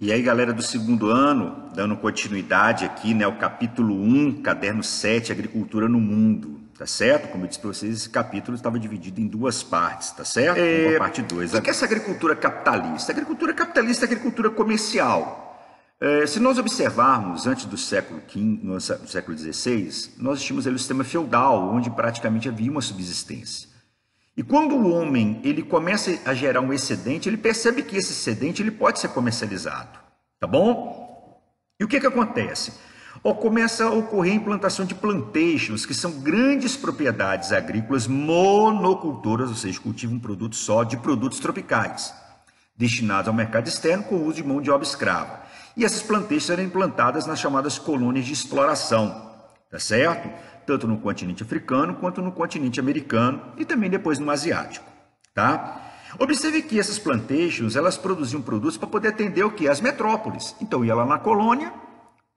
E aí, galera do segundo ano, dando continuidade aqui, né, o capítulo 1, caderno 7, Agricultura no Mundo, tá certo? Como eu disse para vocês, esse capítulo estava dividido em duas partes, tá certo? Vamos para a parte 2. O que é essa agricultura capitalista? A agricultura capitalista é agricultura comercial. Se nós observarmos antes do século XV, no século XVI, nós tínhamos ali o sistema feudal, onde praticamente havia uma subsistência. E quando o homem ele começa a gerar um excedente, ele percebe que esse excedente ele pode ser comercializado, tá bom? E o que acontece? Começa a ocorrer a implantação de plantations, que são grandes propriedades agrícolas monocultoras, ou seja, cultivam um produto só de produtos tropicais, destinados ao mercado externo com o uso de mão de obra escrava. E essas plantations eram implantadas nas chamadas colônias de exploração, tá certo? Tanto no continente africano quanto no continente americano e também depois no asiático, tá? Observe que essas plantations, elas produziam produtos para poder atender o quê? As metrópoles. Então ia lá na colônia,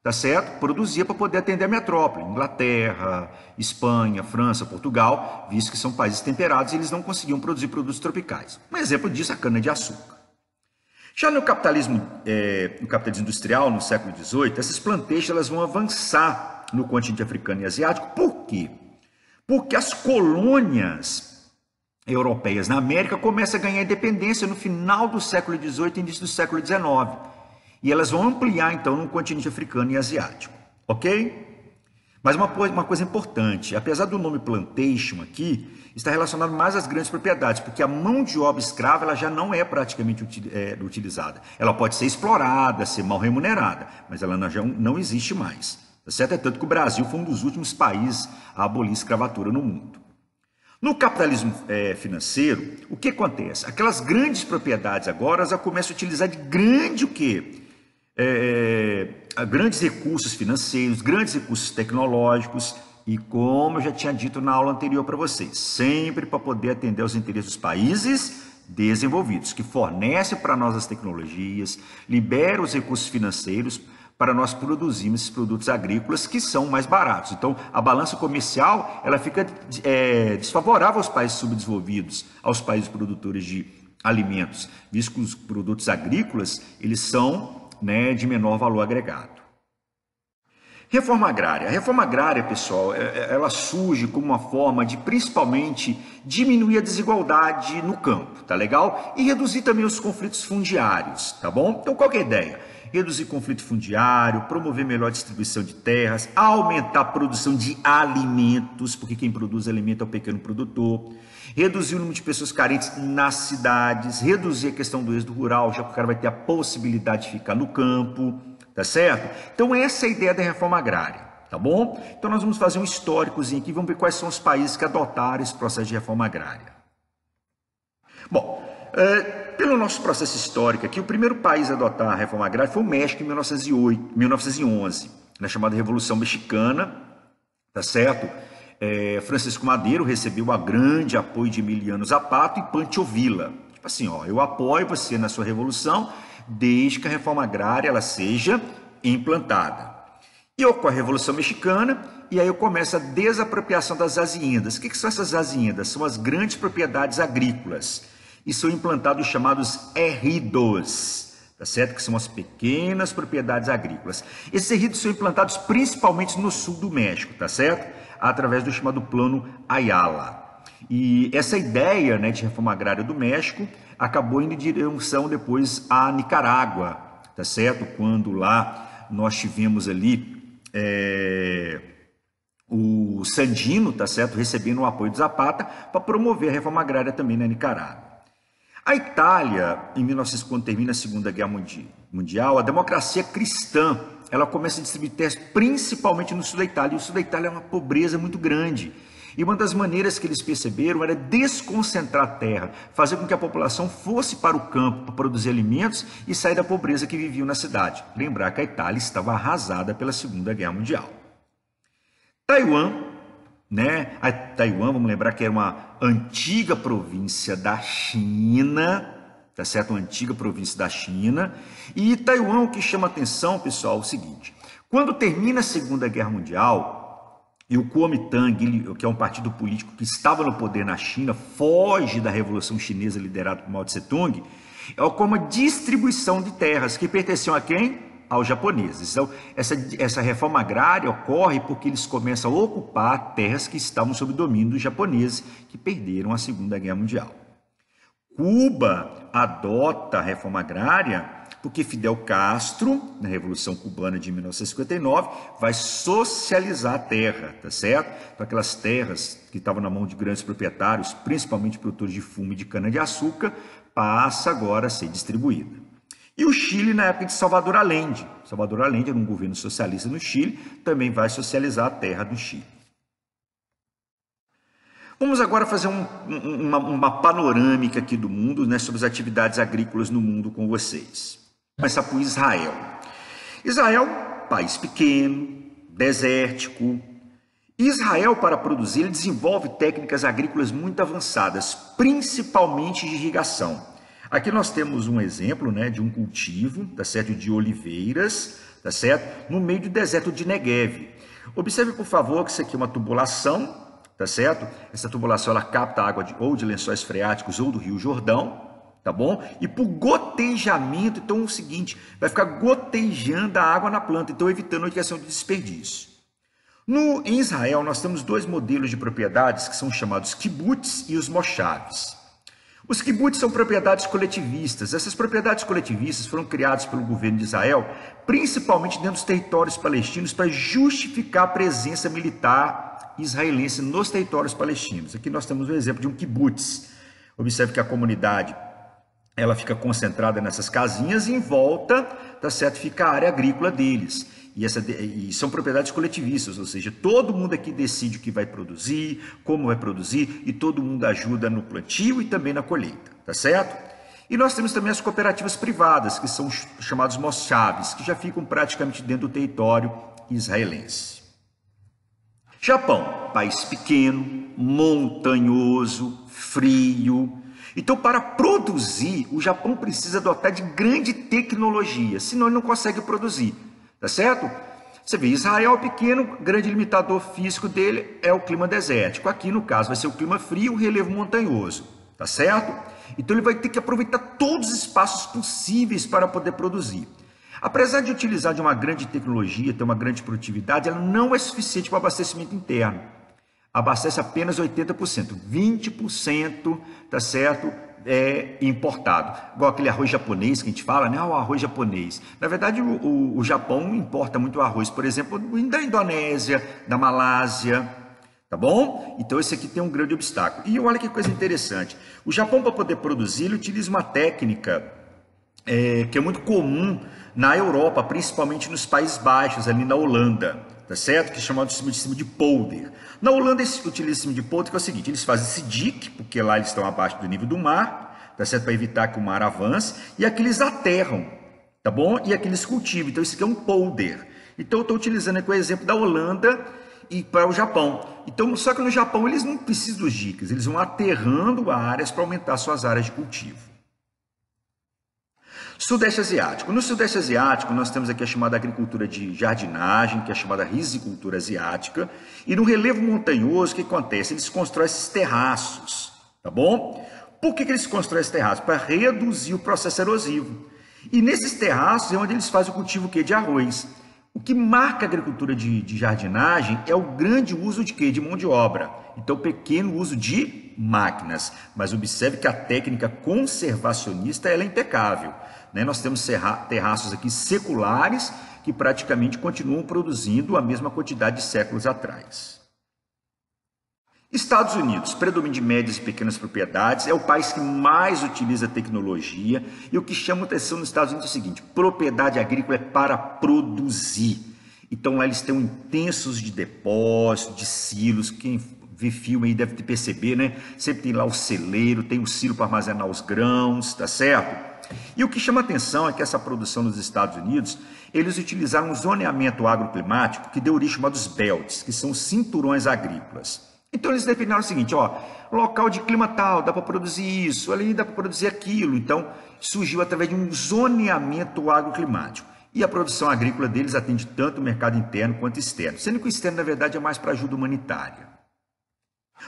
tá certo? Produzia para poder atender a metrópole, Inglaterra, Espanha, França, Portugal, visto que são países temperados e eles não conseguiam produzir produtos tropicais. Um exemplo disso é a cana-de-açúcar. Já no capitalismo industrial, no século XVIII, essas plantations elas vão avançar no continente africano e asiático. Por quê? Porque as colônias europeias na América começam a ganhar independência no final do século XVIII e início do século XIX. E elas vão ampliar, então, no continente africano e asiático. Ok? Mas uma coisa importante, apesar do nome plantation aqui, está relacionado mais às grandes propriedades, porque a mão de obra escrava ela já não é praticamente utilizada. Ela pode ser explorada, ser mal remunerada, mas ela não existe mais. Tá certo? É tanto que o Brasil foi um dos últimos países a abolir a escravatura no mundo. No capitalismo financeiro, o que acontece? Aquelas grandes propriedades agora já começam a utilizar de grande o quê? Grandes recursos financeiros, grandes recursos tecnológicos e, como eu já tinha dito na aula anterior para vocês, sempre para poder atender aos interesses dos países desenvolvidos, que fornecem para nós as tecnologias, liberam os recursos financeiros para nós produzirmos esses produtos agrícolas que são mais baratos. Então, a balança comercial ela fica desfavorável aos países subdesenvolvidos, aos países produtores de alimentos, visto que os produtos agrícolas eles são de menor valor agregado. Reforma agrária. A reforma agrária, pessoal, ela surge como uma forma de, principalmente, diminuir a desigualdade no campo, tá legal? E reduzir também os conflitos fundiários, tá bom? Então, qual que é a ideia? Reduzir conflito fundiário, promover melhor distribuição de terras, aumentar a produção de alimentos, porque quem produz alimento é o pequeno produtor, reduzir o número de pessoas carentes nas cidades, reduzir a questão do êxodo rural, já que o cara vai ter a possibilidade de ficar no campo, tá certo? Então essa é a ideia da reforma agrária, tá bom? Então nós vamos fazer um históricozinho aqui, vamos ver quais são os países que adotaram esse processo de reforma agrária. Bom, pelo nosso processo histórico aqui, o primeiro país a adotar a reforma agrária foi o México em 1911, na chamada Revolução Mexicana, tá certo? Francisco Madero recebeu o grande apoio de Emiliano Zapata e Pancho Villa. Tipo assim, eu apoio você na sua revolução, desde que a reforma agrária ela seja implantada. E ocorre a Revolução Mexicana, e aí começa a desapropriação das haciendas. O que são essas haciendas? São as grandes propriedades agrícolas. E são implantados os chamados ejidos, tá certo? Que são as pequenas propriedades agrícolas. Esses ejidos são implantados principalmente no sul do México, tá certo? Através do chamado Plano Ayala. E essa ideia de reforma agrária do México acabou indo em direção depois à Nicarágua, tá certo? Quando lá nós tivemos ali o Sandino, tá certo? Recebendo o apoio de Zapata para promover a reforma agrária também na Nicarágua. A Itália, quando termina a Segunda Guerra Mundial, a democracia cristã, ela começa a distribuir terras principalmente no sul da Itália, e o sul da Itália é uma pobreza muito grande. E uma das maneiras que eles perceberam era desconcentrar a terra, fazer com que a população fosse para o campo para produzir alimentos e sair da pobreza que viviam na cidade. Lembrar que a Itália estava arrasada pela Segunda Guerra Mundial. Taiwan, a Taiwan, vamos lembrar que era uma antiga província da China, tá certo? Uma antiga província da China. E Taiwan, o que chama atenção, pessoal, é o seguinte: quando termina a Segunda Guerra Mundial, e o Kuomintang, que é um partido político que estava no poder na China, foge da Revolução Chinesa liderada por Mao Tse-tung, é como a distribuição de terras que pertenciam a quem? Aos japoneses. Então, essa reforma agrária ocorre porque eles começam a ocupar terras que estavam sob domínio dos japoneses, que perderam a Segunda Guerra Mundial. Cuba adota a reforma agrária porque Fidel Castro, na Revolução Cubana de 1959, vai socializar a terra, tá certo? Então, aquelas terras que estavam na mão de grandes proprietários, principalmente produtores de fumo e de cana-de-açúcar, passa agora a ser distribuída. E o Chile, na época de Salvador Allende. Salvador Allende era um governo socialista no Chile, também vai socializar a terra do Chile. Vamos agora fazer uma panorâmica aqui do mundo, né, sobre as atividades agrícolas no mundo com vocês. Vou começar por Israel. Israel, país pequeno, desértico. Israel, para produzir, ele desenvolve técnicas agrícolas muito avançadas, principalmente de irrigação. Aqui nós temos um exemplo, né, de um cultivo, tá certo, de oliveiras, tá certo, no meio do deserto de Negev. Observe, por favor, que isso aqui é uma tubulação, tá certo? Essa tubulação ela capta água ou de lençóis freáticos ou do Rio Jordão, tá bom? E por gotejamento, então é o seguinte, vai ficar gotejando a água na planta, então evitando a questão de desperdício. Em Israel, nós temos dois modelos de propriedades que são chamados kibbutz e os moshaves. Os kibbutz são propriedades coletivistas. Essas propriedades coletivistas foram criadas pelo governo de Israel, principalmente dentro dos territórios palestinos, para justificar a presença militar israelense nos territórios palestinos. Aqui nós temos um exemplo de um kibbutz. Observe que a comunidade ela fica concentrada nessas casinhas e em volta, tá certo, fica a área agrícola deles. E são propriedades coletivistas, ou seja, todo mundo aqui decide o que vai produzir, como vai produzir, e todo mundo ajuda no plantio e também na colheita, tá certo? E nós temos também as cooperativas privadas, que são chamados moshaves, que já ficam praticamente dentro do território israelense. Japão, país pequeno, montanhoso, frio. Então, para produzir, o Japão precisa adotar de grande tecnologia, senão ele não consegue produzir. Tá certo? Você vê, Israel é pequeno, grande limitador físico dele é o clima desértico. Aqui, no caso, vai ser o clima frio, o relevo montanhoso. Tá certo? Então, ele vai ter que aproveitar todos os espaços possíveis para poder produzir. Apesar de utilizar de uma grande tecnologia, ter uma grande produtividade, ela não é suficiente para o abastecimento interno. Abastece apenas 80%. 20%, tá certo? É importado, igual aquele arroz japonês que a gente fala, né? O arroz japonês. Na verdade, o Japão importa muito arroz, por exemplo, da Indonésia, da Malásia, tá bom? Então, esse aqui tem um grande obstáculo. E olha que coisa interessante, o Japão, para poder produzir, ele utiliza uma técnica que é muito comum na Europa, principalmente nos Países Baixos, ali na Holanda, tá certo? Que é chamado de sistema de polder. Na Holanda, eles utilizam o sistema de polder, que é o seguinte, eles fazem esse dique, porque lá eles estão abaixo do nível do mar, tá certo? Para evitar que o mar avance, e aqui eles aterram, tá bom? E aqui eles cultivam, então isso aqui é um polder. Então eu estou utilizando aqui o exemplo da Holanda e para o Japão. Então, só que no Japão eles não precisam dos diques, eles vão aterrando áreas para aumentar suas áreas de cultivo. Sudeste Asiático. No Sudeste Asiático, nós temos aqui a chamada agricultura de jardinagem, que é a chamada risicultura asiática. E no relevo montanhoso, o que acontece? Eles constroem esses terraços, tá bom? Por que eles constroem esses terraços? Para reduzir o processo erosivo. E nesses terraços é onde eles fazem o cultivo de arroz. O que marca a agricultura de jardinagem é o grande uso de quê? De mão de obra. Então, pequeno uso de máquinas. Mas observe que a técnica conservacionista ela é impecável. Nós temos terraços aqui seculares que praticamente continuam produzindo a mesma quantidade de séculos atrás. Estados Unidos, predomínio de médias e pequenas propriedades, é o país que mais utiliza tecnologia. E o que chama atenção nos Estados Unidos é o seguinte, propriedade agrícola é para produzir. Então lá eles têm intensos de depósito, de silos, quem vê filme aí deve perceber, né? Sempre tem lá o celeiro, tem o silo para armazenar os grãos, tá certo? E o que chama atenção é que essa produção nos Estados Unidos, eles utilizaram um zoneamento agroclimático que deu origem chamados belts, que são cinturões agrícolas. Então eles definiram o seguinte, ó, local de clima tal, dá para produzir isso, ali dá para produzir aquilo. Então surgiu através de um zoneamento agroclimático. e a produção agrícola deles atende tanto o mercado interno quanto externo, sendo que o externo, na verdade, é mais para ajuda humanitária.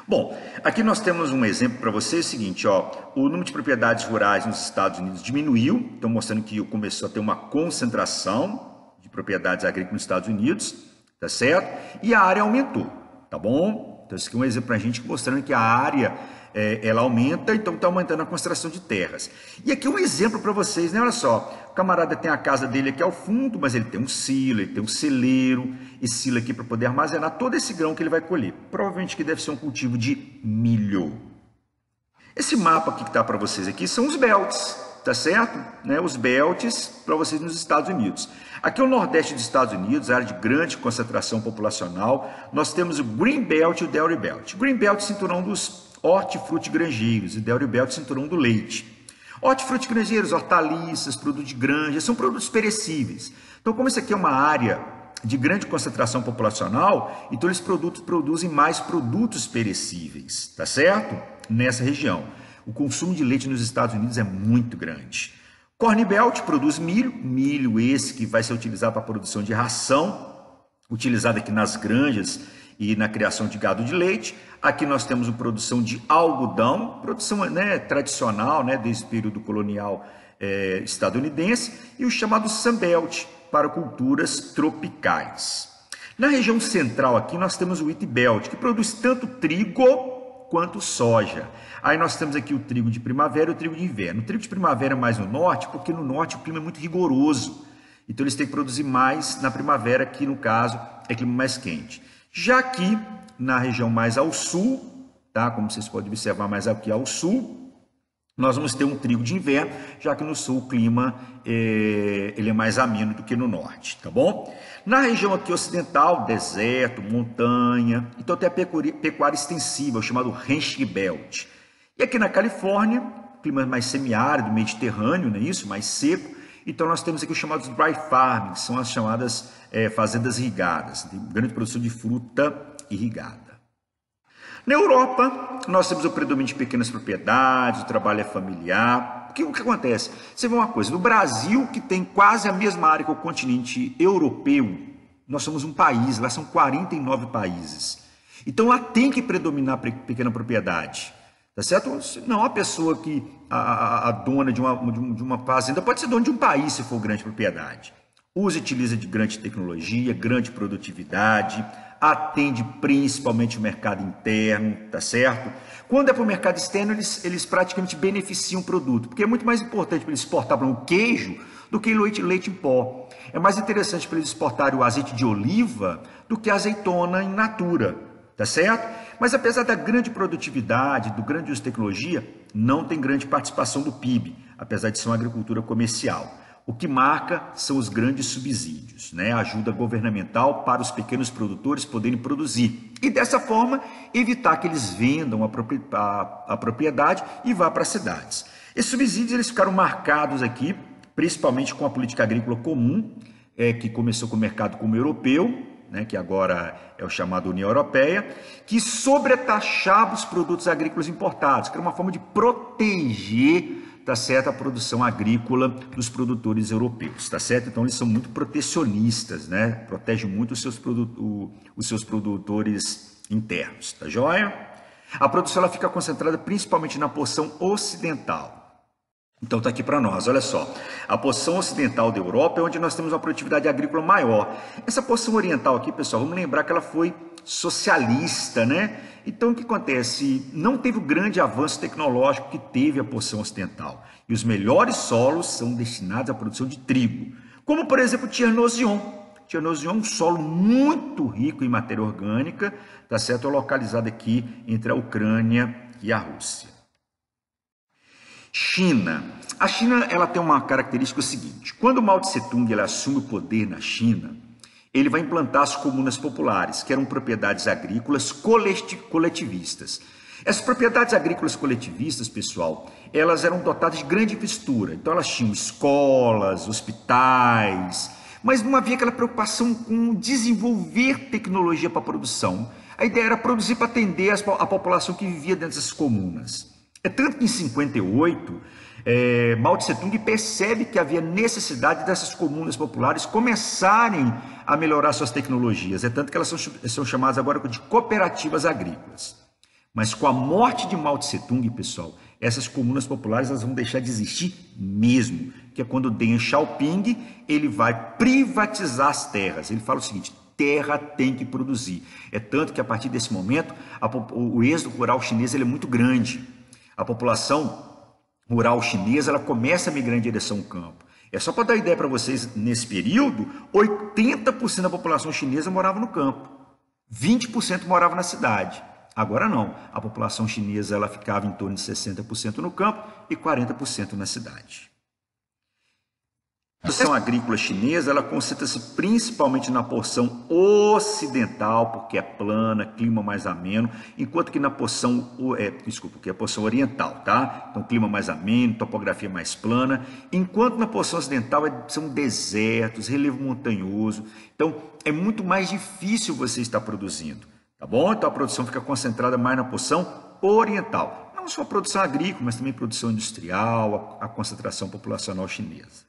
Bom, aqui nós temos um exemplo para vocês, o seguinte, ó, o número de propriedades rurais nos Estados Unidos diminuiu, então mostrando que começou a ter uma concentração de propriedades agrícolas nos Estados Unidos, tá certo? E a área aumentou, tá bom? Então esse aqui é um exemplo para a gente mostrando que a área ela aumenta, então está aumentando a concentração de terras. E aqui um exemplo para vocês, né? Olha só, o camarada tem a casa dele aqui ao fundo, mas ele tem um silo, ele tem um celeiro, esse silo aqui para poder armazenar todo esse grão que ele vai colher. Provavelmente que deve ser um cultivo de milho. Esse mapa aqui que está para vocês aqui são os belts, tá certo? Né? Os belts para vocês nos Estados Unidos. Aqui é o nordeste dos Estados Unidos, área de grande concentração populacional. Nós temos o Green Belt e o Dairy Belt. Green Belt, cinturão dos hortifrutigranjeiros, e Dairy Belt, cinturão do leite. Hortifrutigranjeiros, hortaliças, produtos de granja, são produtos perecíveis. Então, como isso aqui é uma área de grande concentração populacional, então eles produzem mais produtos perecíveis, tá certo? Nessa região. O consumo de leite nos Estados Unidos é muito grande. Corn Belt produz milho, milho esse que vai ser utilizado para a produção de ração, utilizado aqui nas granjas e na criação de gado de leite. Aqui nós temos a produção de algodão, produção tradicional, desde o período colonial estadunidense, e o chamado Sunbelt, para culturas tropicais. Na região central aqui nós temos o Wheat Belt, que produz tanto trigo quanto soja. Aí nós temos aqui o trigo de primavera e o trigo de inverno. O trigo de primavera é mais no norte, porque no norte o clima é muito rigoroso. Então eles têm que produzir mais na primavera, que no caso é clima mais quente. Já aqui na região mais ao sul, tá? Como vocês podem observar mais aqui ao sul, nós vamos ter um trigo de inverno, já que no sul o clima ele é mais ameno do que no norte, tá bom? Na região aqui ocidental, deserto, montanha, então tem a pecuária extensiva, o chamado Ranch Belt. E aqui na Califórnia, clima mais semiárido, mediterrâneo, não é isso? Mais seco. Então nós temos aqui os chamados dry farming, que são as chamadas fazendas irrigadas, tem grande produção de fruta irrigada. Na Europa, nós temos o predomínio de pequenas propriedades, o trabalho é familiar. O que acontece? Você vê uma coisa, no Brasil, que tem quase a mesma área que o continente europeu, nós somos um país, lá são 49 países. Então lá tem que predominar a pequena propriedade, tá certo? Não, a pessoa que, a dona de uma fazenda, pode ser dona de um país se for grande propriedade. Usa e utiliza de grande tecnologia, grande produtividade, atende principalmente o mercado interno, tá certo? Quando é para o mercado externo, eles praticamente beneficiam o produto, porque é muito mais importante para eles exportar para um queijo do que leite em pó. É mais interessante para eles exportarem o azeite de oliva do que a azeitona in natura, tá certo? Mas apesar da grande produtividade, do grande uso de tecnologia, não tem grande participação do PIB, apesar de ser uma agricultura comercial. O que marca são os grandes subsídios, a ajuda governamental para os pequenos produtores poderem produzir. E dessa forma, evitar que eles vendam a propriedade e vá para as cidades. Esses subsídios eles ficaram marcados aqui, principalmente com a política agrícola comum, que começou com o mercado comum europeu, que agora é o chamado União Europeia, que sobretaxava os produtos agrícolas importados, que era uma forma de proteger, tá certo, a produção agrícola dos produtores europeus, tá certo? Então eles são muito protecionistas, protegem muito os seus produtores internos, tá joia? A produção ela fica concentrada principalmente na porção ocidental. Então está aqui para nós, olha só, a porção ocidental da Europa é onde nós temos uma produtividade agrícola maior. Essa porção oriental aqui, pessoal, vamos lembrar que ela foi socialista, Então o que acontece? Não teve o grande avanço tecnológico que teve a porção ocidental. E os melhores solos são destinados à produção de trigo, como por exemplo Tchernozion. Tchernozion é um solo muito rico em matéria orgânica, tá certo? Localizado aqui entre a Ucrânia e a Rússia. China. A China ela tem uma característica seguinte: quando Mao Tse-tung ele assume o poder na China, ele vai implantar as comunas populares, que eram propriedades agrícolas coletivistas. Essas propriedades agrícolas coletivistas, pessoal, elas eram dotadas de grande infraestrutura. Então elas tinham escolas, hospitais, mas não havia aquela preocupação com desenvolver tecnologia para a produção. A ideia era produzir para atender a população que vivia dentro dessas comunas. É tanto que em 58, Mao Tse Tung percebe que havia necessidade dessas comunas populares começarem a melhorar suas tecnologias. É tanto que elas são chamadas agora de cooperativas agrícolas. Mas com a morte de Mao Tse Tung, pessoal, essas comunas populares elas vão deixar de existir mesmo. Que é quando Deng Xiaoping ele vai privatizar as terras. Ele fala o seguinte: terra tem que produzir. É tanto que a partir desse momento o êxodo rural chinês ele é muito grande. A população rural chinesa ela começa a migrar em direção ao campo. É só para dar ideia para vocês, nesse período, 80% da população chinesa morava no campo, 20% morava na cidade. Agora não, a população chinesa ela ficava em torno de 60% no campo e 40% na cidade. A produção agrícola chinesa ela concentra-se principalmente na porção ocidental, porque é plana, clima mais ameno, enquanto que na porção, que é a porção oriental, tá? Então clima mais ameno, topografia mais plana, enquanto na porção ocidental são desertos, relevo montanhoso, então é muito mais difícil você estar produzindo, tá bom? Então a produção fica concentrada mais na porção oriental, não só a produção agrícola, mas também produção industrial, a concentração populacional chinesa.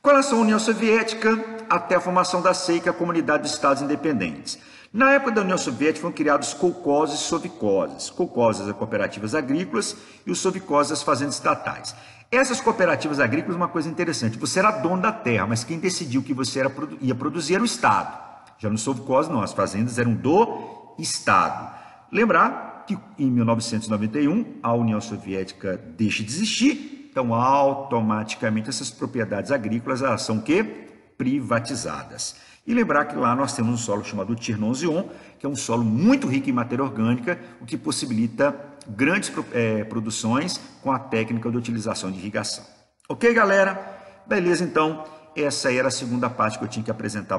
Com relação à União Soviética, até a formação da SEI, que é a Comunidade de Estados Independentes. Na época da União Soviética foram criados kolkhozes e sovkhozes. Kolkhozes as cooperativas agrícolas e os sovkhozes as fazendas estatais. Essas cooperativas agrícolas, uma coisa interessante, você era dono da terra, mas quem decidiu que você ia produzir era o Estado. Já no sovkhozes não, as fazendas eram do Estado. Lembrar que em 1991 a União Soviética deixa de existir. Então, automaticamente, essas propriedades agrícolas elas são o quê? Privatizadas. E lembrar que lá nós temos um solo chamado Tirnonzion, que é um solo muito rico em matéria orgânica, o que possibilita grandes produções com a técnica de utilização de irrigação. Ok, galera? Beleza, então, essa era a segunda parte que eu tinha que apresentar.